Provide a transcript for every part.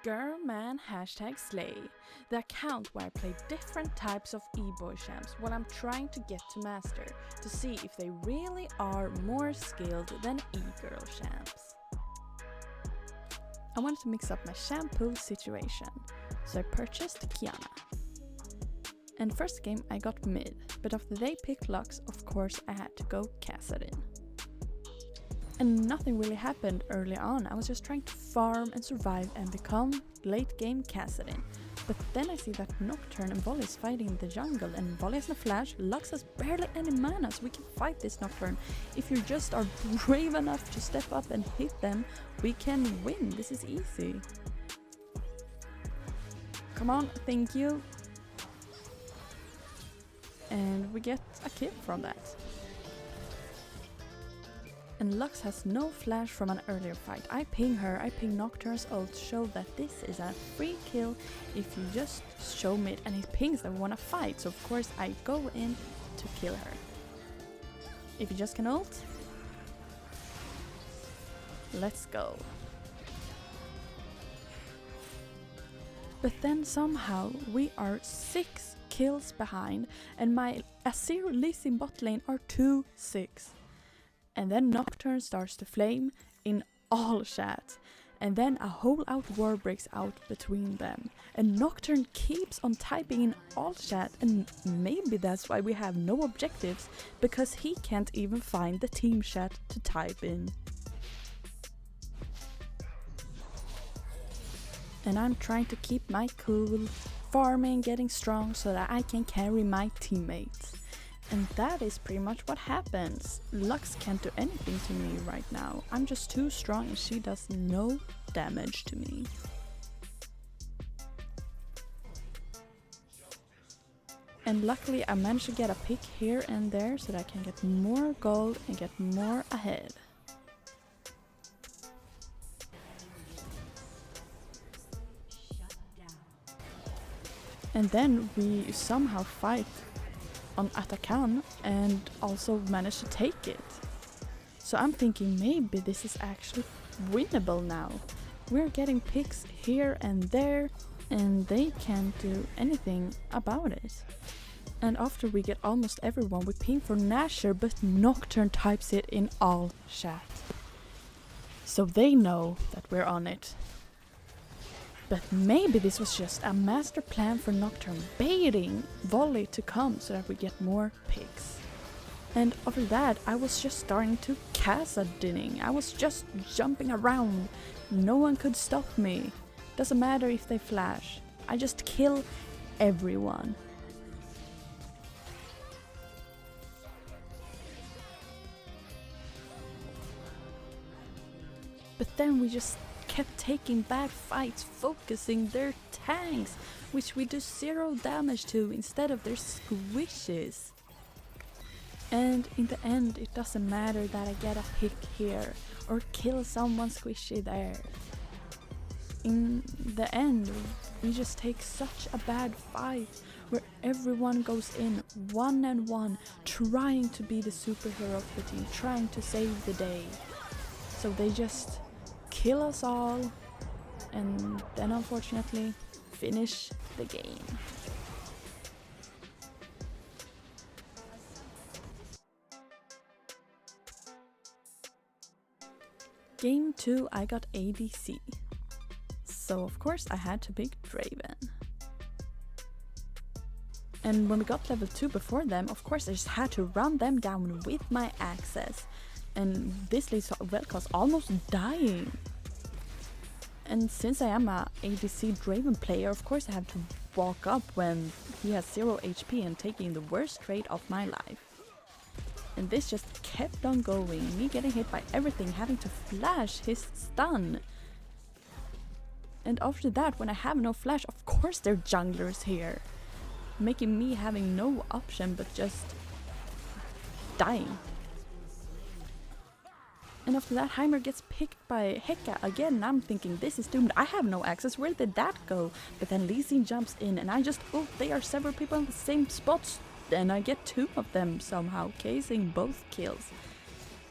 girlman #slay, the account where I play different types of eboy champs while I'm trying to get to master to see if they really are more skilled than EGIRL champs. I wanted to mix up my shampoo situation, so I purchased Pianta. And first game I got mid, but after they picked Lux, of course I had to go Kassadin. And nothing really happened early on. I was just trying to farm and survive and become late game Kassadin. But then I see that Nocturne and Volley is fighting in the jungle, and Volley has no flash, Lux has barely any mana, so we can fight this Nocturne. If you just are brave enough to step up and hit them, we can win. This is easy. Come on, thank you. And we get a kill from that. And Lux has no flash from an earlier fight. I ping her, I ping Nocturne's ult to show that this is a free kill if you just show mid, and he pings that we wanna fight, so of course I go in to kill her. If you just can ult, let's go. But then somehow we are 6 kills behind, and my Azir Lizzie in bot lane are 2-6. And then Nocturne starts to flame in all chat. And then a whole out war breaks out between them. And Nocturne keeps on typing in all chat, and maybe that's why we have no objectives, because he can't even find the team chat to type in. And I'm trying to keep my cool, farming, getting strong so that I can carry my teammates. And that is pretty much what happens. Lux can't do anything to me right now. I'm just too strong and she does no damage to me. And luckily I managed to get a pick here and there so that I can get more gold and get more ahead. And then we somehow fight on Atakan and also managed to take it. So I'm thinking maybe this is actually winnable now. We're getting picks here and there and they can't do anything about it. And after we get almost everyone, we ping for Nashor, but Nocturne types it in all chat. So they know that we're on it. But maybe this was just a master plan for Nocturne, baiting Volley to come so that we get more picks. And after that, I was just starting to Kassadinning. I was just jumping around. No one could stop me. Doesn't matter if they flash. I just kill everyone. But then we just kept taking bad fights, focusing their tanks, which we do 0 damage to instead of their squishes. And in the end, it doesn't matter that I get a pick here or kill someone squishy there. In the end, we just take such a bad fight where everyone goes in 1-on-1, trying to be the superhero of the team, trying to save the day. So they just kill us all, and then unfortunately finish the game. Game 2 I got ADC, so of course I had to pick Draven. And when we got level 2 before them, of course I just had to run them down with my axes. And this leads to Vel'Koz almost dying. And since I am a ADC Draven player, of course I have to walk up when he has 0 HP and taking the worst trade of my life. And this just kept on going, me getting hit by everything, having to flash his stun. And after that, when I have no flash, of course their junglers here, making me having no option but just dying. And after that, Heimer gets picked by Heka again, and I'm thinking, this is doomed. I have no access. Where did that go? But then Lee Sin jumps in, and I just, oh, they are several people in the same spots. And I get 2 of them somehow, casing both kills.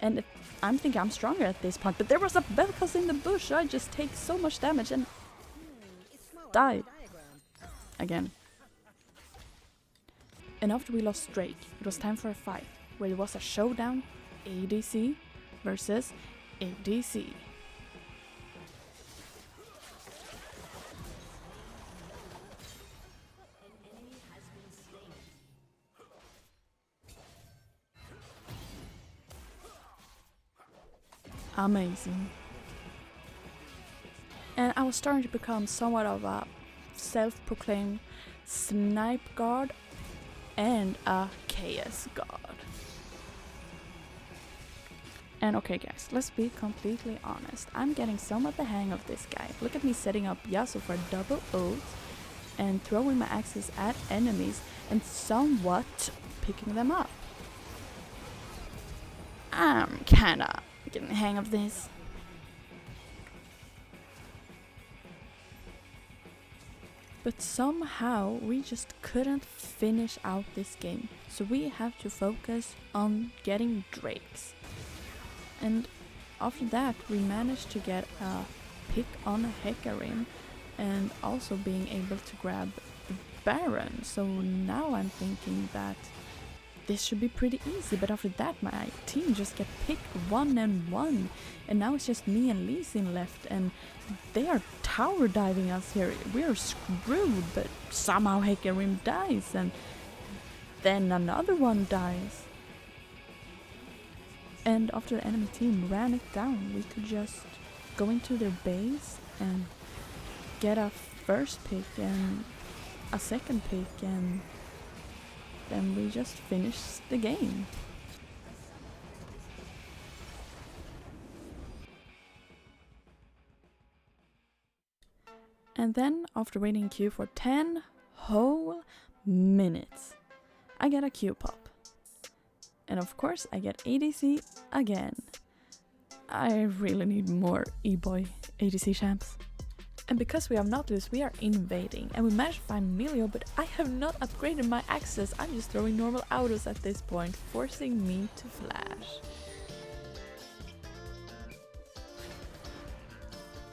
And I'm thinking I'm stronger at this point, but there was a Vel'Koz in the bush. I just take so much damage, and Die! Again. And after we lost Drake, it was time for a fight, where it was a showdown, ADC versus ADC. Amazing. And I was starting to become somewhat of a self-proclaimed snipe god and a KS god. And okay guys, let's be completely honest. I'm getting somewhat the hang of this guy. Look at me setting up Yasuo for a double ult and throwing my axes at enemies and somewhat picking them up. I'm kinda getting the hang of this. But somehow we just couldn't finish out this game. So we have to focus on getting Drakes. And after that we managed to get a pick on a Hecarim and also being able to grab the Baron. So now I'm thinking that this should be pretty easy, but after that my team just get picked 1-1 and now it's just me and Lee Sin left and they are tower diving us here. We're screwed, but somehow Hecarim dies and then another one dies. And after the enemy team ran it down, we could just go into their base and get a first pick and a second pick, and then we just finished the game. And then, after waiting in queue for 10 whole minutes, I get a queue pop. And of course, I get ADC again. I really need more EBOY ADC champs. And because we have Nautilus, we are invading. And we managed to find Milio, but I have not upgraded my access. I'm just throwing normal autos at this point, forcing me to flash.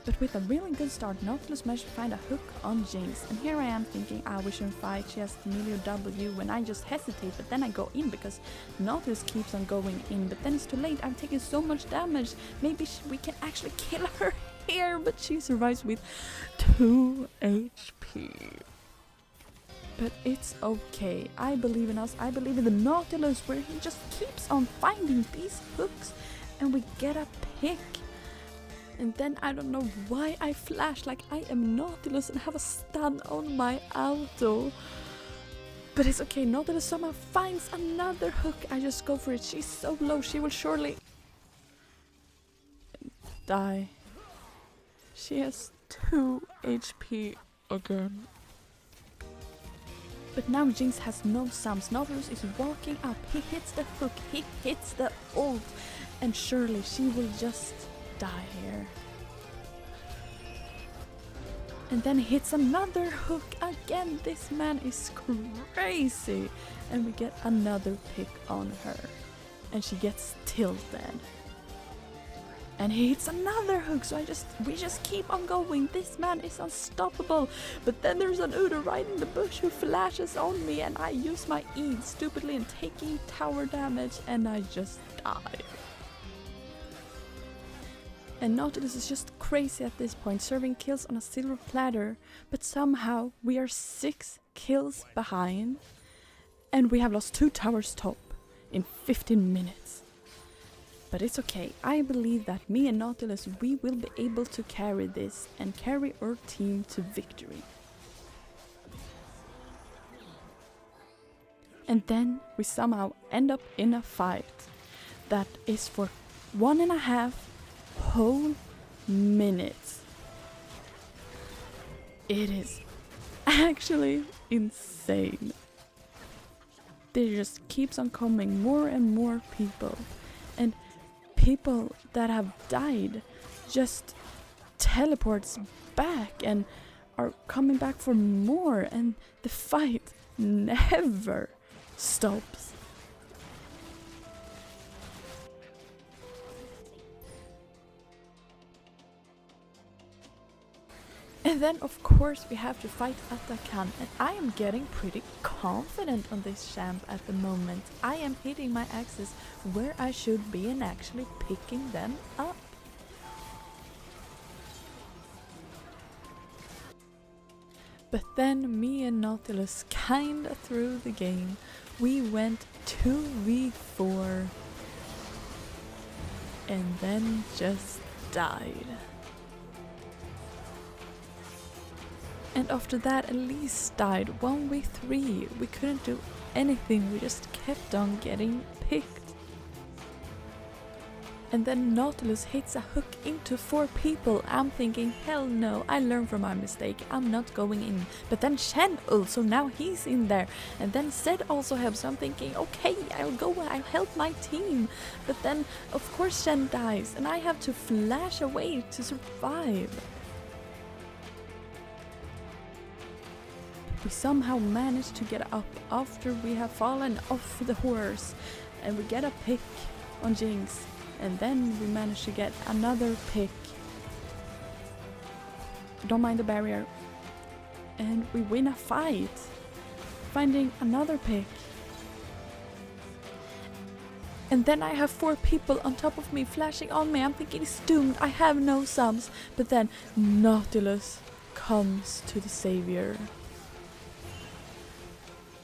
But with a really good start, Nautilus managed to find a hook on Jinx. And here I am thinking, we shouldn't fight, she has Milio W, when I just hesitate, but then I go in because Nautilus keeps on going in. But then it's too late, I'm taking so much damage. Maybe we can actually kill her here, but she survives with 2 HP. But it's okay, I believe in us, I believe in the Nautilus, where he just keeps on finding these hooks and we get a pick. And then I don't know why I flash like I am Nautilus and have a stun on my auto. But it's okay, Nautilus somehow finds another hook. I just go for it. She's so low, she will surely die. She has 2 HP again. But now Jinx has no sums. Nautilus is walking up. He hits the hook, he hits the ult, and surely she will just die here. And then hits another hook again. This man is crazy. And we get another pick on her. And she gets tilted. And he hits another hook, so we just keep on going. This man is unstoppable. But then there's an Udo right in the bush who flashes on me, and I use my E stupidly and taking tower damage, and I just die. And Nautilus is just crazy at this point, serving kills on a silver platter, but somehow we are 6 kills behind, and we have lost 2 towers top in 15 minutes. But it's okay, I believe that me and Nautilus, we will be able to carry this and carry our team to victory. And then we somehow end up in a fight that is for 1.5 whole minutes. It is actually insane. There just keeps on coming more and more people, and people that have died just teleports back and are coming back for more, and the fight never stops. And then of course we have to fight Atakan, and I am getting pretty confident on this champ at the moment. I am hitting my axes where I should be and actually picking them up. But then me and Nautilus kinda threw the game. We went 2v4 and then just died. And after that Elise died 1v3. We couldn't do anything, we just kept on getting picked. And then Nautilus hits a hook into 4 people. I'm thinking, hell no, I learned from my mistake, I'm not going in. But then Shen also, now he's in there. And then Zed also helps, so I'm thinking, okay, I'll go, I'll help my team. But then, of course, Shen dies, and I have to flash away to survive. We somehow managed to get up after we have fallen off the horse. And we get a pick on Jinx. And then we managed to get another pick. Don't mind the barrier. And we win a fight. Finding another pick. And then I have 4 people on top of me flashing on me. I'm thinking it's doomed. I have no subs. But then Nautilus comes to the savior.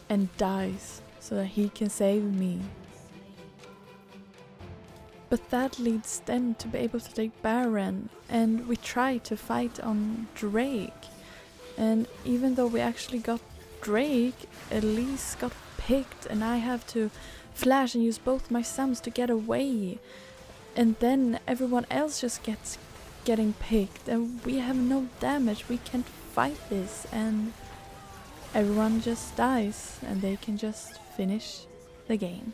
And dies so that he can save me. But that leads them to be able to take Baron, and we try to fight on Drake. And even though we actually got Drake, Elise got picked, and I have to flash and use both my summons to get away. And then everyone else just getting picked, and we have no damage, we can't fight this, and everyone just dies, and they can just finish the game.